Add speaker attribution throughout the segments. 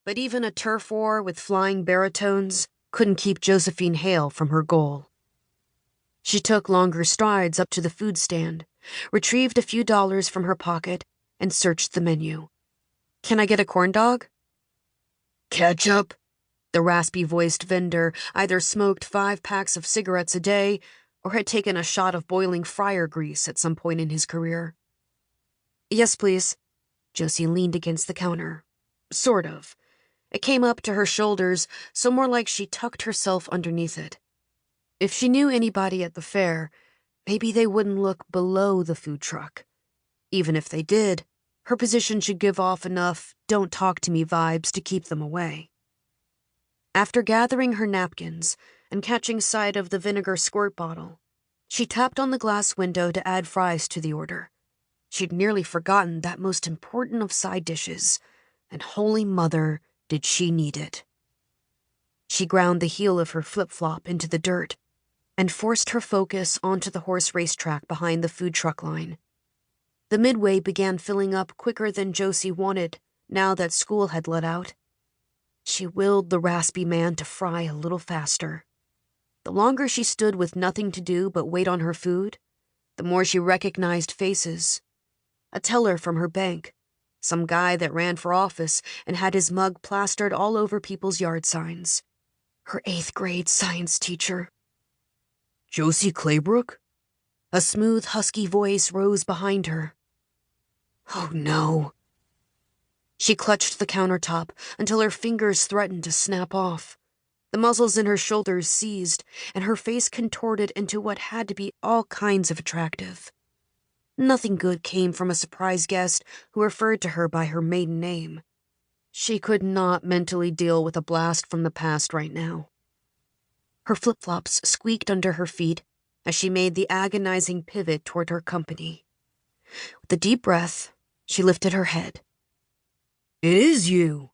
Speaker 1: But even a turf war with flying baritones couldn't keep Josephine Hale from her goal. She took longer strides up to the food stand, retrieved a few dollars from her pocket, and searched the menu. "Can I get a corn dog?" "Ketchup?" The raspy-voiced vendor either smoked 5 packs of cigarettes a day or had taken a shot of boiling fryer grease at some point in his career. "Yes, please." Josie leaned against the counter. Sort of. It came up to her shoulders, so more like she tucked herself underneath it. If she knew anybody at the fair, maybe they wouldn't look below the food truck. Even if they did, her position should give off enough "don't talk to me" vibes to keep them away. After gathering her napkins and catching sight of the vinegar squirt bottle, she tapped on the glass window to add fries to the order. She'd nearly forgotten that most important of side dishes, and holy mother, did she need it. She ground the heel of her flip-flop into the dirt and forced her focus onto the horse racetrack behind the food truck line. The midway began filling up quicker than Josie wanted now that school had let out. She willed the raspy man to fry a little faster. The longer she stood with nothing to do but wait on her food, the more she recognized faces. A teller from her bank, some guy that ran for office and had his mug plastered all over people's yard signs. Her 8th grade science teacher. "Josie Claybrook?" A smooth, husky voice rose behind her. Oh no. She clutched the countertop until her fingers threatened to snap off. The muscles in her shoulders seized, and her face contorted into what had to be all kinds of attractive. Nothing good came from a surprise guest who referred to her by her maiden name. She could not mentally deal with a blast from the past right now. Her flip-flops squeaked under her feet as she made the agonizing pivot toward her company. With a deep breath, she lifted her head. "It is you!"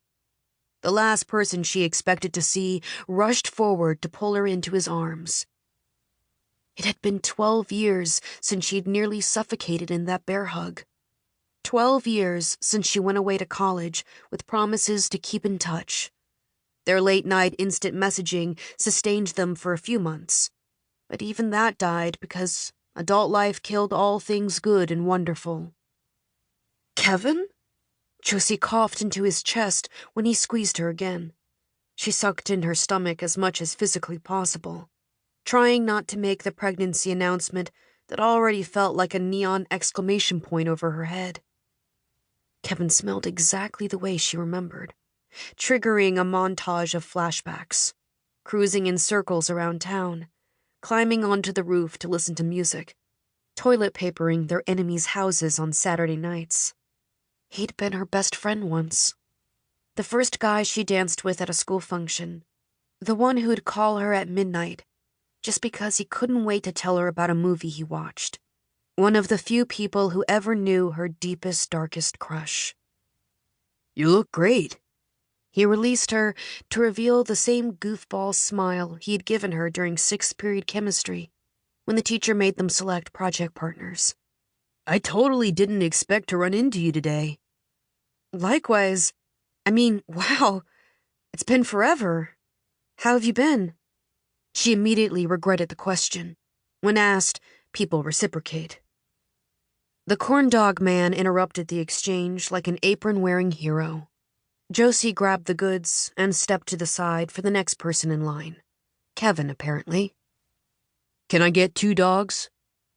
Speaker 1: The last person she expected to see rushed forward to pull her into his arms. It had been 12 years since she'd nearly suffocated in that bear hug. 12 years since she went away to college with promises to keep in touch. Their late-night instant messaging sustained them for a few months, but even that died because adult life killed all things good and wonderful. "Kevin?" Josie coughed into his chest when he squeezed her again. She sucked in her stomach as much as physically possible, trying not to make the pregnancy announcement that already felt like a neon exclamation point over her head. Kevin smelled exactly the way she remembered, triggering a montage of flashbacks, cruising in circles around town, climbing onto the roof to listen to music, toilet papering their enemies' houses on Saturday nights. He'd been her best friend once. The first guy she danced with at a school function. The one who'd call her at midnight, just because he couldn't wait to tell her about a movie he watched. One of the few people who ever knew her deepest, darkest crush. "You look great." He released her to reveal the same goofball smile he'd given her during 6th period chemistry, when the teacher made them select project partners. "I totally didn't expect to run into you today." "Likewise. I mean, wow. It's been forever. How have you been?" She immediately regretted the question. When asked, people reciprocate. The corn dog man interrupted the exchange like an apron-wearing hero. Josie grabbed the goods and stepped to the side for the next person in line. Kevin, apparently. "Can I get 2 dogs?"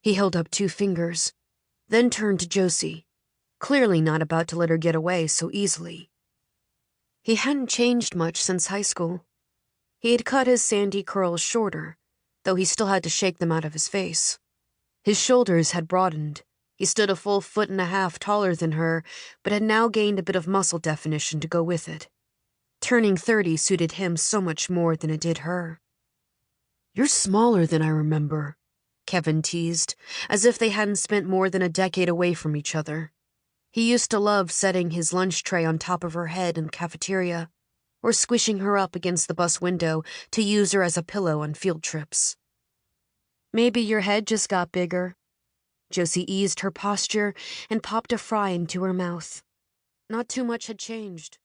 Speaker 1: He held up 2 fingers, then turned to Josie, clearly not about to let her get away so easily. He hadn't changed much since high school. He had cut his sandy curls shorter, though he still had to shake them out of his face. His shoulders had broadened. He stood a full 1.5 feet taller than her, but had now gained a bit of muscle definition to go with it. Turning 30 suited him so much more than it did her. "You're smaller than I remember," Kevin teased, as if they hadn't spent more than a decade away from each other. He used to love setting his lunch tray on top of her head in the cafeteria, or squishing her up against the bus window to use her as a pillow on field trips. "Maybe your head just got bigger." Josie eased her posture and popped a fry into her mouth. Not too much had changed.